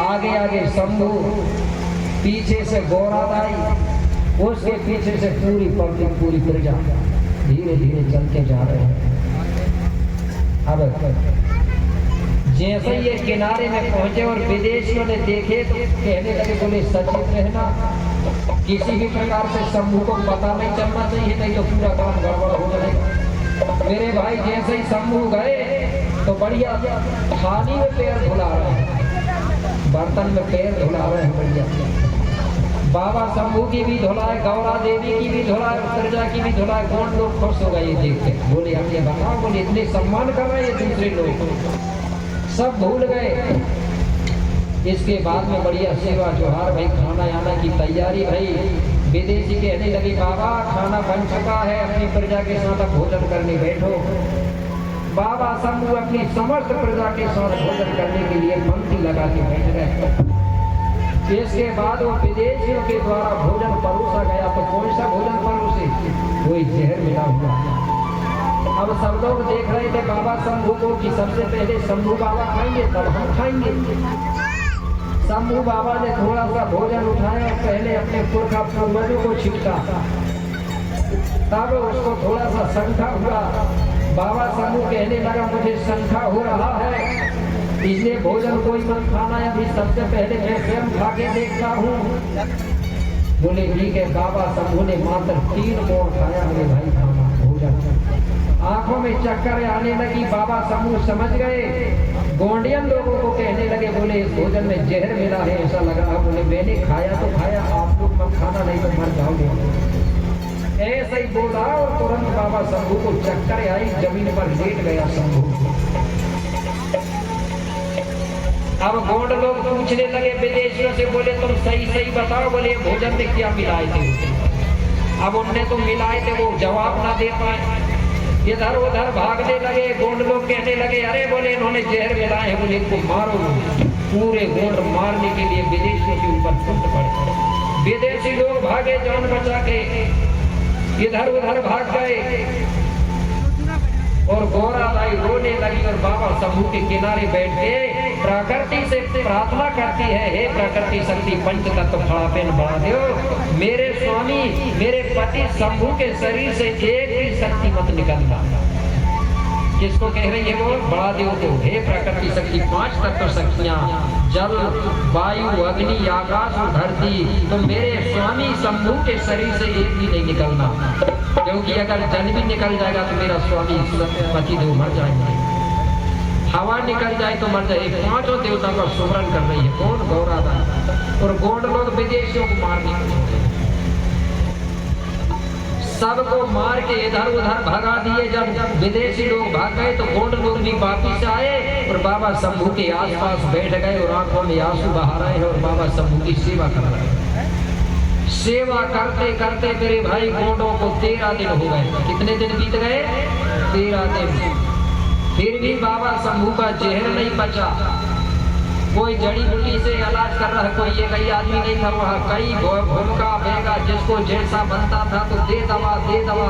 आगे आगे शंभू, पीछे से गौरादाई, उसके पीछे से पूरी पब्लिक, पूरी प्रजा धीरे धीरे चलते जा रहे हैं। अब जैसे ये किनारे में पहुंचे और विदेशियों ने देखे तो कहने लगे, बोले सचेत रहना, किसी भी प्रकार से शंभू को पता नहीं चलना चाहिए, नहीं तो पूरा काम गड़बड़ हो जाएगा। मेरे भाई जैसे ही शंभू गए तो बढ़िया थाली में पैर धुला रहे हैं, बर्तन में पैर धुला रहे हैं बढ़िया। बाबा शंभू की भी धुलाए, गौरा देवी की भी धुलाए, प्रजा की भी धुलाए। कौन लोग खुश हो गए ये देख के, बोले हम ये बताओ, बोले इतने सम्मान कर रहे हैं दूसरे लोग, सब भूल गए। इसके बाद में बढ़िया सेवा जोहार, भाई खाना आना की तैयारी। भाई विदेशी कहने लगी, बाबा खाना बन चुका है, अपनी प्रजा के साथ भोजन करने बैठो। बाबा शंभू अपनी समस्त प्रजा के साथ भोजन करने के लिए पंक्ति लगा के बैठ गए। इसके बाद वो विदेशियों के द्वारा भोजन परोसा गया, तो कौन सा भोजन परोसे? कोई जहर मिला हुआ। अब सब लोग देख रहे थे बाबा शंभू को कि सबसे पहले शंभू बाबा खाएंगे तब हम खाएंगे। शंभू बाबा ने थोड़ा सा भोजन उठाया और पहले अपने पुरखा पूर्वजों को छिटका, तब उसको थोड़ा सा संखा हुआ। बाबा शंभू कहने लगा, मुझे संखा हो रहा है, इसलिए भोजन कोई मत खाना, अभी सबसे पहले मैं स्वयं खा के देखता हूँ। बोले ठीक है। बाबा शंभू ने मात्र 3 मोड़ खाया। मेरे भाई खाना भोजन, आंखों में चक्कर आने लगी। बाबा शंभू समझ गए। गोंडियन लोगों को कहने लगे, बोले इस भोजन में जहर मिला है, ऐसा लग रहा। बोले मैंने खाया तो खाया, आप लोग मत खाना, नहीं तो मर जाओगे। ऐसा ही बोला और तुरंत बाबा शंभू को चक्कर आई, जमीन पर लेट गया शंभू। अब गोंड लोग पूछने लगे विदेशियों से, बोले तुम सही सही बताओ, बोले भोजन में क्या मिलाए थे? अब उनने तो मिलाए थे, वो जवाब ना दे पाए, इधर उधर भागने लगे। गोंड लोग कहने लगे, अरे बोले इन्होंने जहर मिलाए हैं, बोले इनको मारो। पूरे गोंड मारने के लिए विदेशियों के ऊपर टूट पड़े। विदेशी लोग भागे जान बचा के, इधर उधर भाग गए और गौराबाई रोने लगी और बाबा शंभू के किनारे बैठ के प्रकृति से प्रार्थना करती है, हे प्रकृति शक्ति पंच तत्व फड़ापेन बढ़ा दो, मेरे स्वामी मेरे पति शंभू के शरीर से एक भी शक्ति मत निकलना। किसको कह रही है वो? बढ़ा दो तो हे प्रकृति शक्ति 5 तत्व शक्तियां, जल वायु अग्नि आकाश और धरती, तो मेरे स्वामी शंभू के शरीर से एक भी नहीं निकलना, क्योंकि अगर जल भी निकल जाएगा तो मेरा स्वामी पति देव मर जाएंगे, हवा निकल जाए तो मर जाए। 5 देवता का सुमरन कर रही है। कौन? गौराबाई। और गोंड लोग विदेशियों को मारने को, सबको मार के इधर उधर भगा दिए। जब विदेशी लोग भाग गए तो गोंड लोग भी वापिस आए और बाबा शंभू के आसपास बैठ गए और आंखों में आंसू बहा रहे हैं और बाबा शंभू की सेवा कर रहे हैं। सेवा करते करते मेरे भाई गोंडों को 13 दिन हो गए। कितने दिन बीत गए? 13 दिन। फिर भी बाबा शंभू का जहर नहीं बचा। कोई जड़ी बूटी से इलाज कर रहा है, कोई ये कई आदमी नहीं था वहाँ, कई भूमिका बेगा, जिसको जैसा बनता था तो दे दवा दे दवा,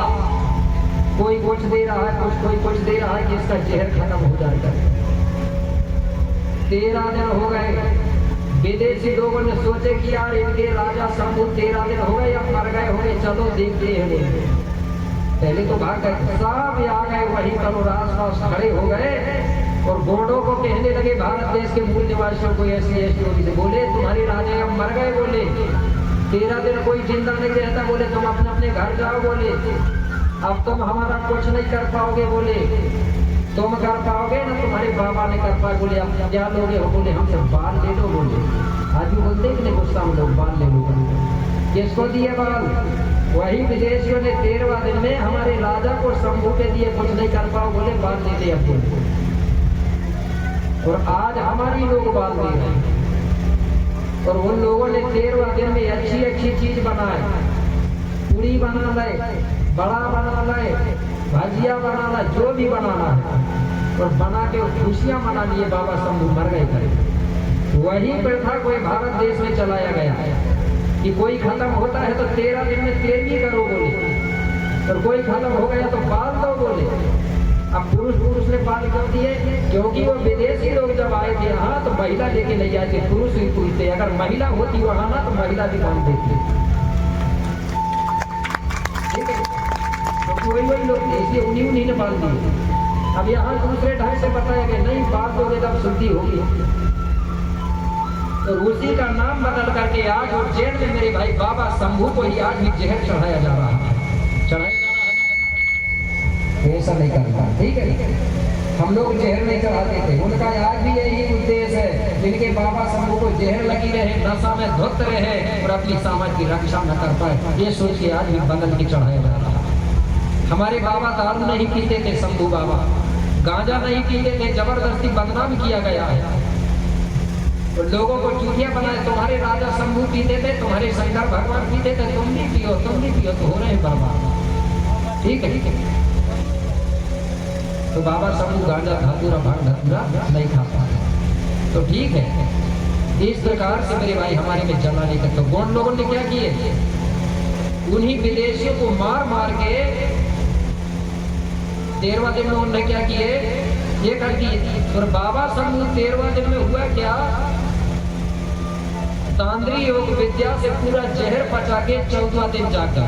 कोई कुछ दे रहा है, कोई कुछ दे रहा है कि इसका जहर खत्म हो जाएगा। 13 दिन हो गए। विदेशी लोगों ने सोचे कि यार इनके राजा शंभू 13 दिन हो गए, अब मर गए होंगे, चलो देखते हैं। पहले तो भाग गए, सब आ गए वहीं पर और आसपास खड़े हो गए और गोंडों को कहने लगे, भारत देश के मूल निवासियों को ऐसी लोग से बोले, तुम्हारे राजा अब मर गए। बोले 13 दिन कोई चिंता नहीं रहता। बोले तुम अपने अपने घर जाओ। बोले अब तुम हमारा कुछ नहीं कर पाओगे। बोले तुम कर पाओगे ना, तुम्हारे बाबा ने कर पाए। बोले अब क्या लोगे हो? बोले हमसे बाल ले लो। बोले आज भी बोलते हैं कि गुस्सा हम लोग बाल ले लो। किसको दिए बाल? वही विदेशियों ने 13वां दिन में हमारे राजा को शंभू के दिए, कुछ नहीं कर पाओ। बोले बाल ले ले अब। और आज हमारी लोग बाल दे रहे हैं। और उन लोगों ने 13वां दिन में अच्छी अच्छी चीज बनाए, पूरी बना लाए, बड़ा बना लाए, भजिया बना लाए, जो भी बनाना है, और बना के खुशियां मना लिए। बाबा शंभू मर गए थे। वही प्रथा कोई भारत देश में चलाया गया है कि कोई खत्म होता है तो 13 दिन में 13वीं करो। बोले और कोई खत्म हो गया तो बाल दो। बोले अब पुरुष पुरुष ने पाल क्यों दिए? क्योंकि वो विदेशी लोग जब आए थे यहाँ तो महिला लेके नहीं आए थे, पुरुष ही पूछते। अगर महिला होती वहां ना तो महिला भी बांध देती। ठीक है, तो वही लोग थे, इसलिए उन्हीं ने पाल दिए। अब यहाँ दूसरे ढंग से बताया गया नहीं, बात होगी तब शुद्धि होगी। तो उसी का नाम बदल करके आज उज्जैन में मेरे भाई बाबा शंभू को ही आज भी जहर चढ़ाया जा रहा है। चढ़ाया ऐसा नहीं करता, ठीक है। हम लोग जहर नहीं चढ़ाते थे, उनका आज भी यही उद्देश्य है। जिनके बाबा शंभू को जहर लगी रहे, नशा में धुत रहे और अपनी समाज की रक्षा न कर पाए, ये सोच के आज भी बदल के चढ़ाया जा रहा है। हमारे बाबा दारू नहीं पीते थे, शंभू बाबा गांजा नहीं पीते थे, जबरदस्ती बदनाम किया गया है। तो लोगों को चूतिया बनाए, तुम्हारे राजा शंभू पीते थे, तुम्हारे शंकर भगवान पीते थे, तुम भी पियो तो हो रहे हैं बर्बाद। ठीक है, तो बाबा शंभू गांजा धतूरा भांग धतूरा नहीं खाता। तो ठीक है, इस प्रकार से मेरे भाई हमारे में जलाने का। तो गौंड लोगों ने क्या किए? उन्हीं विदेशियों को मार मार के 13वां दिन में उन्होंने क्या किए? ये कर दिए। और बाबा शंभू 13वां दिन में हुआ क्या? तांद्री योग विद्या से पूरा जहर पचा के 14वां दिन जाग गया।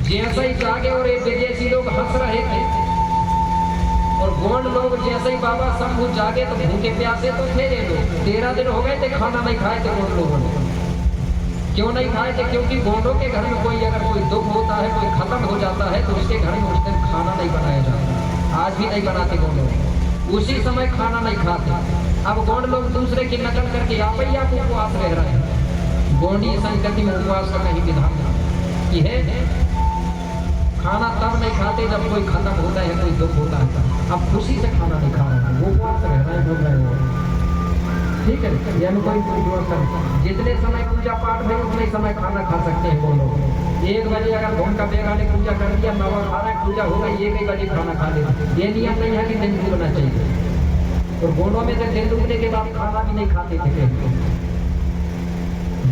जैसे ही जागे और ये विदेशी लोग हंस रहे थे और गोंड लोग जैसे ही बाबा शंभू जागे तो भूखे प्यासे तो थे ये लोग। 13 दिन हो गए थे, खाना नहीं खाए थे गोंड लोगों ने। क्यों नहीं खाए थे? क्योंकि गोंडों के घर में कोई अगर कोई दुख होता है, कोई खत्म हो जाता है तो उसके घर में उस दिन खाना नहीं बनाया जाता। आज भी नहीं बनाते गोंड लोग, उसी समय खाना नहीं खाते। अब गोंड लोग दूसरे की नकल करके आप ही आप उपवास रह रहे हैं। गोंडी संस्कृति में उपवास का कहीं विधान की है? खाना तब नहीं खाते जब कोई खत्म होता है, कोई दुख होता है। अब खुशी से खाना नहीं खा रहे हैं, वो उपवास रह रहे हैं, बोल रहे हो। ठीक है, यानी कोई जितने समय पूजा पाठ में उतने समय खाना खा सकते हैं वो लोग। 1 बजे अगर घूम का बेगा ने पूजा कर दिया, 9 खाना पूजा हो गई, 1 बजे खाना खा लेते। ये नियम नहीं है कि दिन डूबना चाहिए। और गोंडों में तो दिन डूबने के बाद खाना भी नहीं खाते थे।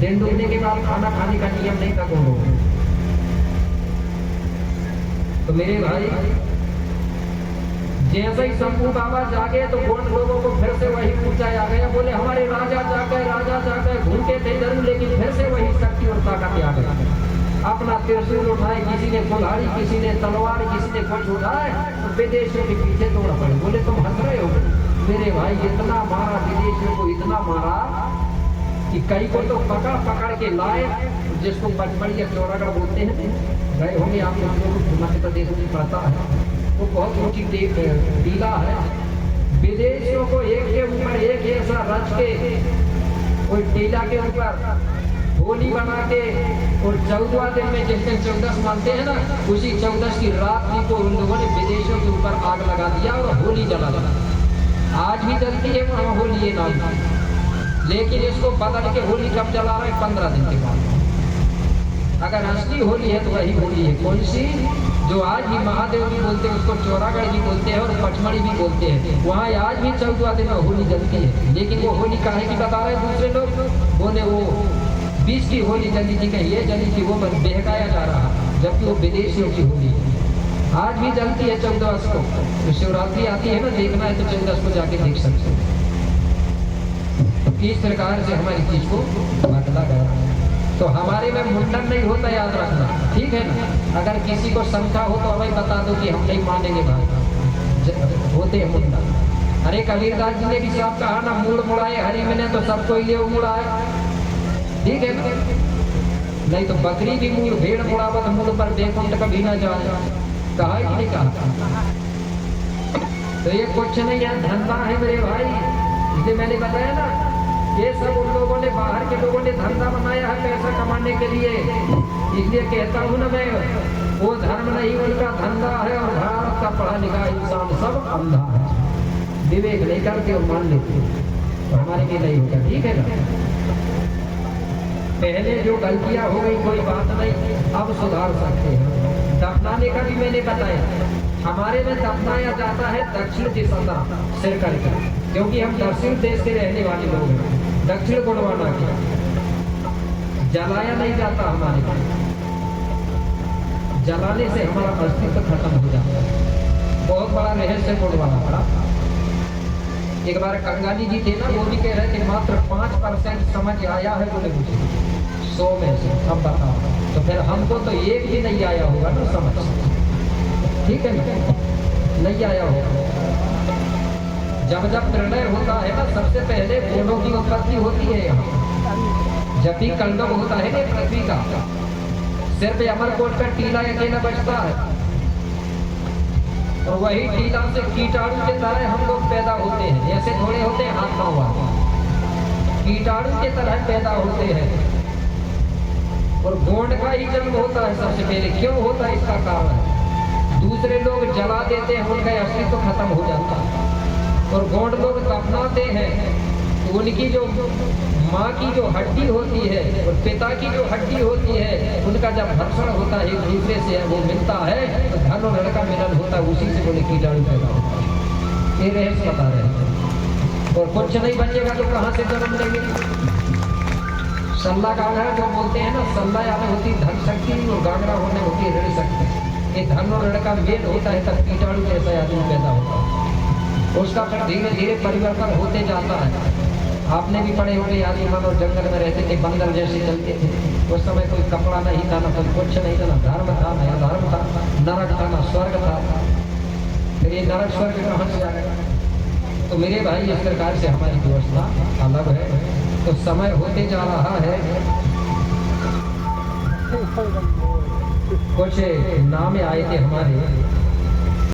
दिन डूबने के बाद खाना खाने का नियम नहीं था गोंडों में। तो मेरे भाई जैसे ही शंभू बाबा जागे तो गोंड लोगों को फिर से वही पूछा आ गया। बोले हमारे राजा जागे भूखे थे जरूर, लेकिन फिर से वही शक्ति और ताकत आ गई। अपना त्रिशूल उठाए, किसी ने कुल्हाड़ी, किसी ने तलवार, किसी ने कुछ उठाए तो विदेशियों के पीछे दौड़ पड़े। बोले तुम हंस रहे हो? मेरे भाई इतना मारा, विदेशियों को इतना मारा कि कई को तो पकड़ के लाए, जिसको पचमढ़ी या चौरागढ़ बोलते हैं, गए होंगे आप लोग, मध्य प्रदेश में पड़ता है। वो बहुत ऊंची टीला है। विदेशियों को एक के ऊपर एक ऐसा रच के कोई टीला के ऊपर होली बना के, और 14वां दिन में जिस दिन 14 मानते हैं ना, उसी 14 की रात थी तो उन लोगों ने विदेशियों के ऊपर आग लगा दिया और होली जला दिया। आज भी जलती है वहाँ होली ये नाम, लेकिन इसको बदल के होली कब जला रहे? 15 दिन के बाद। अगर असली होली है तो वही होली है। कौन सी? जो आज भी महादेव भी बोलते हैं, उसको चौरागढ़ भी बोलते हैं और पचमढ़ी भी बोलते हैं। वहाँ आज भी 14वां दिन में होली जलती है। लेकिन वो होली काहे की बता रहे दूसरे लोग? बोले वो 20 की होली जली थी, कहीं ये जली थी, वो बहकाया जा रहा, जबकि वो विदेशियों की होली है। आज भी जलती है 14 को। तो शिवरात्रि आती है ना, देखना है तो 14 को जाके देख सकते हैं। इस प्रकार से हमारी चीज को बदला गया। तो हमारे में मुंडन नहीं होता, याद रखना, ठीक है ना। अगर किसी को शंका हो तो हमें बता दो कि हम नहीं मानेंगे भाई, होते हैं मुंडन। अरे कबीरदास जी ने भी साहब कहा ना, मूड मुड़ाए हरि मिले तो सबको लिए मुड़ाए, ठीक है ना। नहीं तो बकरी भी मूड, भेड़ मुड़ावत मूड पर देखुंठ कभी ना जाए, कहा कि नहीं कहा? तो ये कुछ नहीं है, धंधा है मेरे भाई। इसलिए मैंने बताया ना, ये सब उन लोगों ने, बाहर के लोगों ने धंधा बनाया है पैसा कमाने के लिए। इसलिए कहता हूँ ना मैं, वो धर्म नहीं उनका धंधा है। और भारत का पढ़ा लिखा इंसान सब अंधा है, विवेक नहीं करते और मान लेते। तो हमारे लिए नहीं होगा, ठीक है ना। पहले जो गलतियां हो गई कोई बात नहीं, अब सुधार सकते हैं। दफनाने का भी मैंने बताया, हमारे में दफनाया जाता है दक्षिण दिशा सिर करके, क्योंकि हम दक्षिण देश के रहने वाले लोग हैं। दक्षिण गुणवाना के जलाया नहीं जाता हमारे में, जलाने से हमारा अस्तित्व खत्म हो जाता है। बहुत बड़ा रहस्य बोलवाना पड़ा। एक बार कंगाली जी थे ना, वो भी कह रहे थे मात्र 5% समझ आया है बोले मुझे 100 में से। अब बताओ, तो फिर हमको तो एक भी नहीं आया होगा ना समझ, ठीक है ना, नहीं आया होगा। जब जब प्रलय होता है ना, सबसे पहले फूलों की उत्पत्ति होती है यहाँ। जब भी कलरव होता है ना पृथ्वी का, सिर्फ अमरकोट का टीला अकेला बचता है, और वही टीला से कीटाणु के तरह हम लोग पैदा होते हैं। ऐसे थोड़े होते हैं हाथ पाँव वाले, कीटाणु के तरह पैदा होते हैं। और गोंड का ही जन्म होता है सबसे पहले। क्यों होता है, इसका कारण है दूसरे लोग जला देते हैं, उनका अस्तित्व खत्म हो जाता है। और गोंड लोग दफनाते हैं, तो उनकी जो माँ की जो हड्डी होती है और पिता की जो हड्डी होती है, उनका जब घर्षण होता है एक दूसरे से, वो मिलता है तो धन और लड़का मिलन होता है, उसी से बोले कीटाणु पैदा होता है। ये रहस्य बता रहे हैं। और कुछ नहीं बचेगा तो कहाँ से जन्म लेंगे। सल्ला गागरा जो बोलते हैं ना, सल्ला यानी होती धन शक्ति और गागरा होने होती है ऋण शक्ति। ये धन और लड़का मेल होता है तब कीटाणु जैसा आदमी पैदा होता है। उसका फिर धीरे धीरे परिवर्तन होते जाता है। आपने भी पढ़े होंगे, आदि मानव जंगल में रहते थे, बंदर जैसे चलते थे। उस समय कोई कपड़ा नहीं था, ना कोई कुछ नहीं था, ना धर्म था ना अधर्म था, नरक था ना स्वर्ग था। फिर ये नरक स्वर्ग कहाँ से आ गया। तो मेरे भाई इस प्रकार से हमारी व्यवस्था अलग है। तो समय होते जा रहा है, कुछ नाम आए थे हमारे